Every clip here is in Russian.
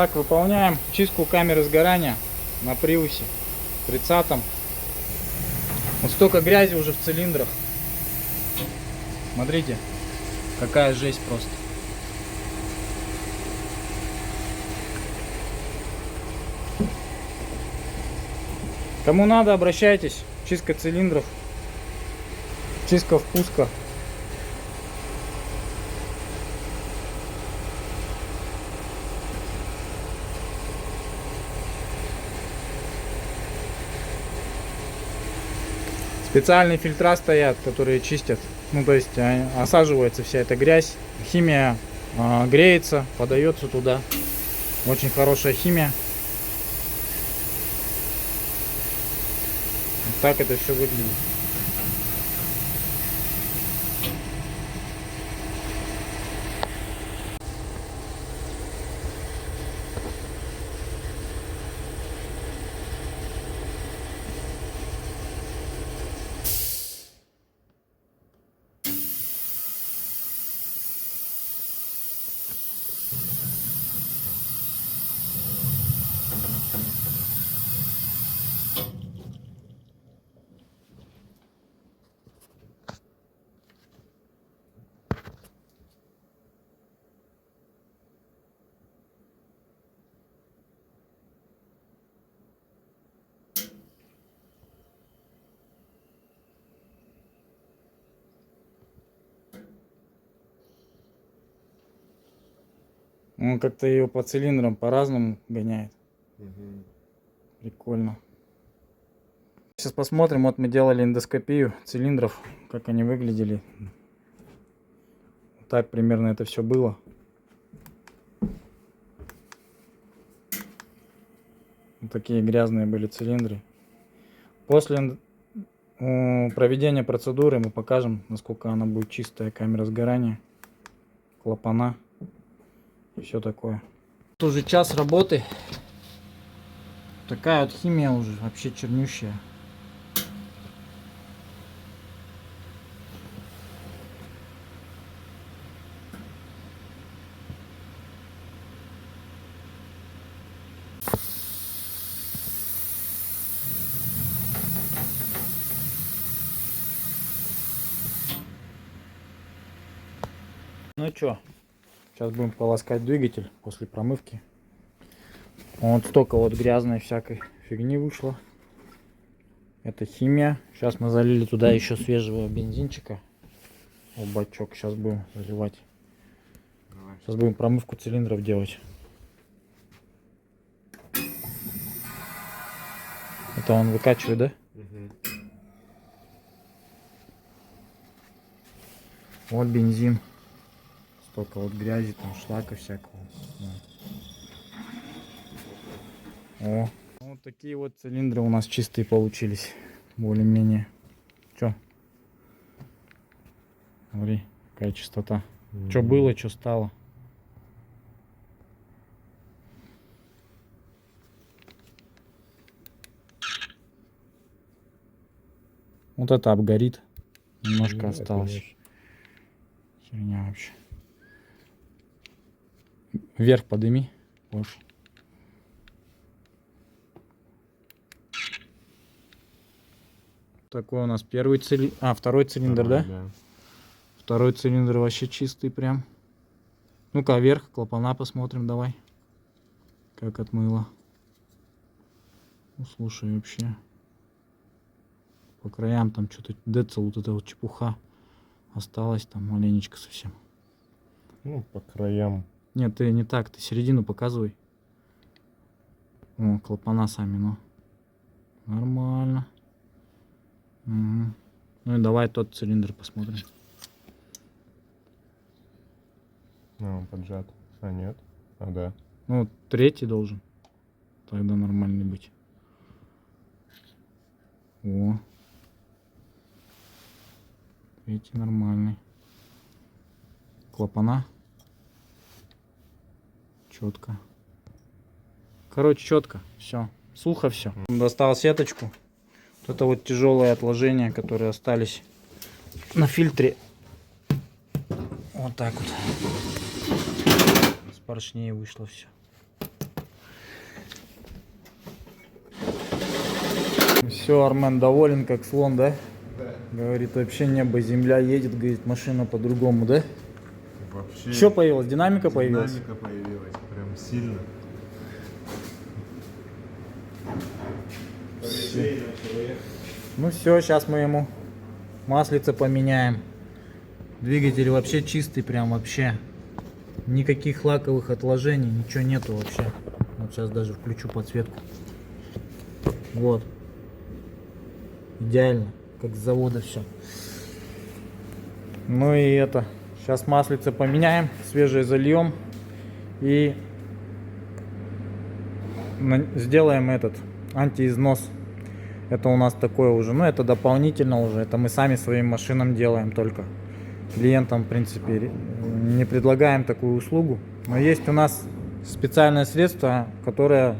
Так, выполняем чистку камеры сгорания на Приусе 30-м. Вот столько грязи уже в цилиндрах. Смотрите, какая жесть просто. Кому надо, обращайтесь. Чистка цилиндров, чистка впуска. Специальные фильтра стоят, которые чистят. Ну, то есть осаживается вся эта грязь. Химия греется, подается туда. Очень хорошая химия. Вот так это все выглядит. Он как-то ее по цилиндрам по-разному гоняет. Прикольно. Сейчас посмотрим. Вот мы делали эндоскопию цилиндров, как они выглядели. Так примерно это все было. Вот такие грязные были цилиндры. После проведения процедуры мы покажем, насколько она будет чистая, камера сгорания, клапана и все такое. Тут уже час работы. Такая вот химия уже вообще чернющая. Ну чё, сейчас будем полоскать двигатель после промывки. Вот столько вот грязной всякой фигни вышло. Это химия. Сейчас мы залили туда еще свежего бензинчика. Вот бачок. Сейчас будем заливать. Сейчас будем промывку цилиндров делать. Это он выкачивает, да? Вот бензин. Столько вот грязи, там шлака всякого. О, вот такие вот цилиндры у нас чистые получились. Более-менее. Чё? Смотри, какая чистота. Что было, что стало. Вот это обгорит. Немножко осталось. Херня вообще. Вверх подыми. Больше. Такой у нас первый цилиндр. Второй цилиндр, да? Второй цилиндр вообще чистый прям. Ну-ка, вверх, клапана посмотрим, давай. Как отмыло. Ну, слушай, вообще. По краям там что-то децл, вот эта вот чепуха осталась там маленечко совсем. Ну, по краям. Нет, ты не так, ты середину показывай. О, клапана сами, ну. Нормально. Угу. Ну и давай тот цилиндр посмотрим. Он поджат. А, нет. А, да. Ну, третий должен. Тогда нормальный быть. О. Третий нормальный. Клапана. Четко. Короче, четко. Все. Сухо все. Достал сеточку. Вот это вот тяжелые отложения, которые остались на фильтре. Вот так вот. С поршней вышло все. Все, Армен доволен как слон, да? Да. Говорит, вообще небо, земля едет, говорит, машина по-другому, да? Вообще. Что появилось? Динамика появилась? Динамика появилась. Прям сильно. Ну все, сейчас мы ему маслице поменяем. Двигатель вообще чистый, прям вообще. Никаких лаковых отложений, ничего нету вообще. Вот сейчас даже включу подсветку. Вот. Идеально, как с завода все. Ну и это. Сейчас маслице поменяем, свежее зальем и сделаем этот антиизнос. Это у нас такое уже, ну это дополнительно уже, это мы сами своим машинам делаем только. Клиентам, в принципе, не предлагаем такую услугу. Но есть у нас специальное средство, которое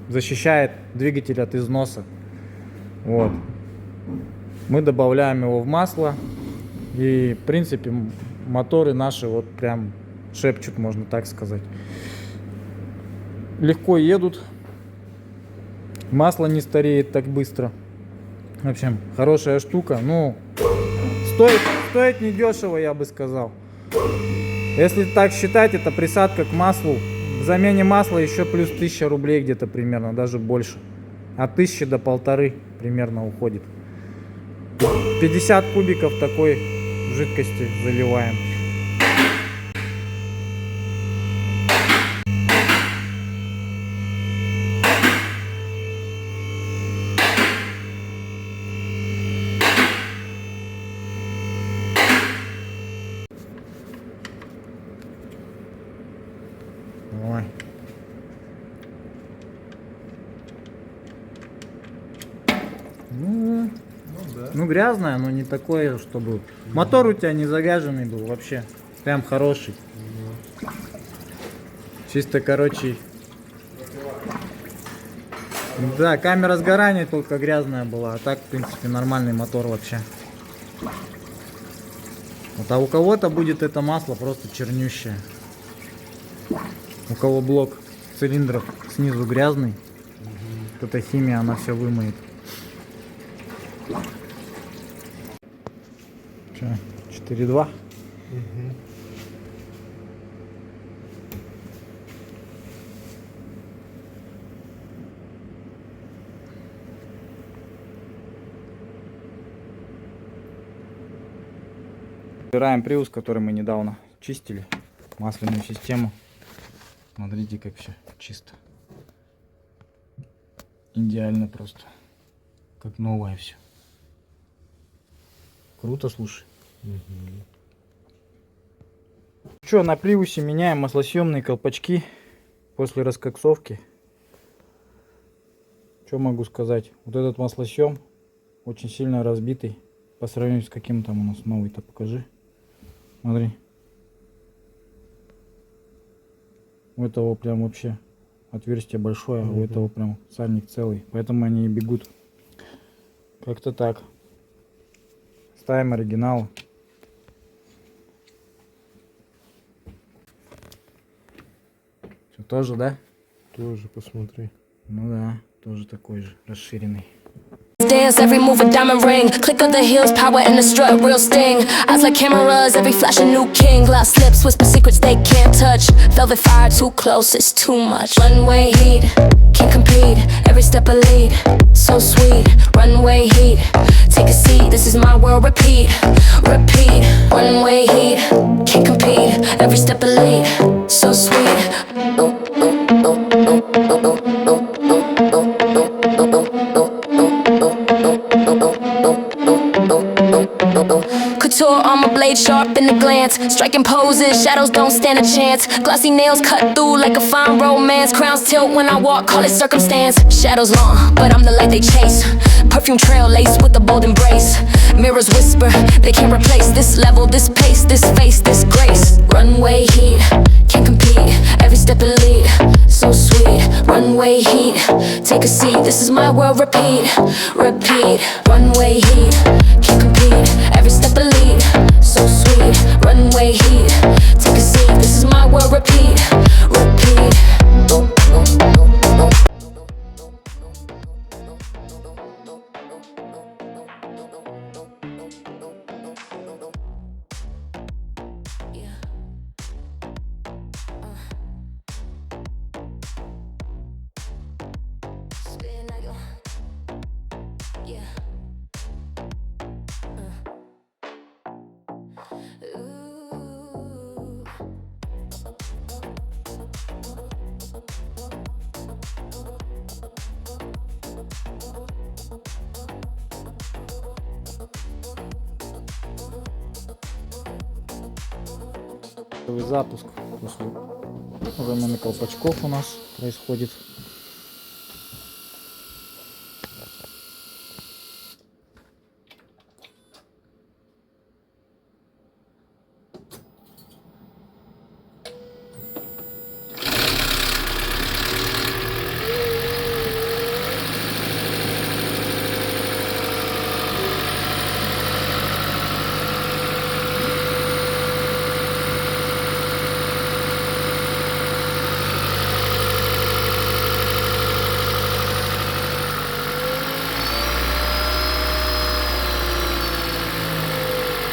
защищает двигатель от износа. Вот. Мы добавляем его в масло. И, в принципе, моторы наши вот прям шепчут, можно так сказать. Легко едут. Масло не стареет так быстро. В общем, хорошая штука. Ну, стоит недешево, я бы сказал. Если так считать, это присадка к маслу. К замене масла еще плюс 1000 рублей где-то примерно, даже больше. От 1000 до 1500 примерно уходит. 50 кубиков такой жидкости заливаем. Давай. Ну, грязная, но не такое, чтобы... Мотор у тебя не загаженный был вообще. Прям хороший. Чисто, короче... Да, камера сгорания только грязная была. А так, в принципе, нормальный мотор вообще. Вот, а у кого-то будет это масло просто чернющее. У кого блок цилиндров снизу грязный. Вот эта химия, она все вымоет. Че, 4.2? Убираем привод, который мы недавно чистили, масляную систему. Смотрите, как все чисто. Идеально просто. Как новое все. Круто, слушай. Что, на привусе меняем маслосъемные колпачки после раскоксовки. Что могу сказать? Вот этот маслосъем очень сильно разбитый. По сравнению с каким там у нас новый-то, покажи. Смотри. У этого прям вообще отверстие большое, а у этого прям сальник целый. Поэтому они и бегут. Как-то так. Ставим оригинал. Что, тоже, да? Тоже посмотри. Ну да, тоже такой же, расширенный. Dance, every move a diamond ring. Click of the heels, power in the strut, real sting. Eyes like cameras, every flash a new king. Glass lips, whisper secrets they can't touch. Velvet fire, too close, it's too much. Runway heat, can't compete. Every step a lead, so sweet. Runway heat, take a seat. This is my world, repeat, repeat. Runway heat, can't compete. Every step a lead, so sweet. Oh, oh, oh, oh, oh, oh, oh. Couture armor blade sharp in the glance. Striking poses, shadows don't stand a chance. Glossy nails cut through like a fine romance. Crowns tilt when I walk, call it circumstance. Shadows long, but I'm the light they chase. Perfume trail laced with a bold embrace. Mirrors whisper, they can't replace this level, this pace, this face, this grace. Runway heat, can't compete. Every step a lead, so sweet. Runway heat, take a seat. This is my world, repeat, repeat. Runway heat, can't compete. Every step a lead, so sweet. Runway heat, take a seat. This is my world, repeat, repeat. Oh, oh, oh, oh. Запуск после замены колпачков у нас происходит.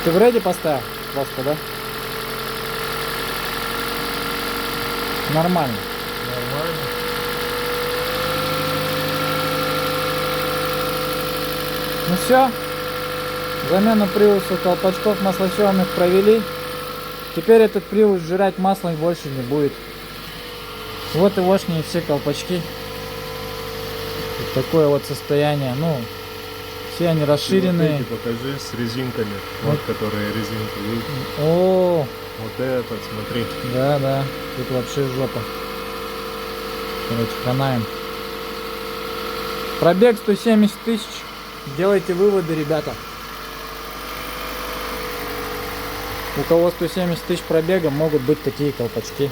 Ты в реди поставил? Просто, да? Нормально. Нормально. Ну все. Замену привода колпачков маслосъемных провели. Теперь этот привод сжирать маслом больше не будет. Вот ивошние все колпачки. Вот такое вот состояние. Ну, все они расширенные. Вот эти покажи с резинками. Вот которые резинки. Видишь? О, Вот этот, смотри. да, тут вообще жопа. Короче, ханаем. Пробег 170 тысяч. Делайте выводы, ребята. У кого 170 тысяч пробега, могут быть такие колпачки.